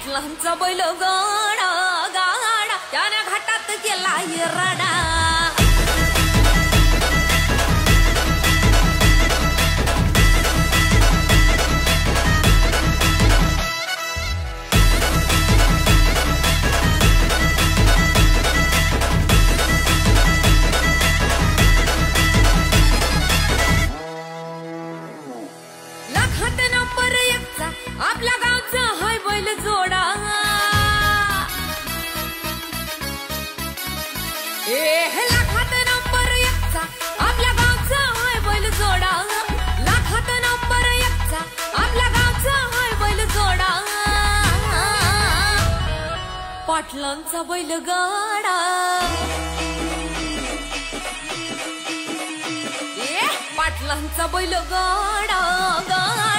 पाटलांचा बैल गाडा गाडा त्याने घाटात केला रडा लाखात नंबर एकचा आपल्या गावचा हाय बैल जोडा लाखात नंबर एकचा आपल्या गावचा हाय बैल जोडा लाखात नंबर एकचा आपल्या गावचा हाय बैल जोडा पाटलांचा बैल गाडा पाटलांचा बैल गाडा गाडा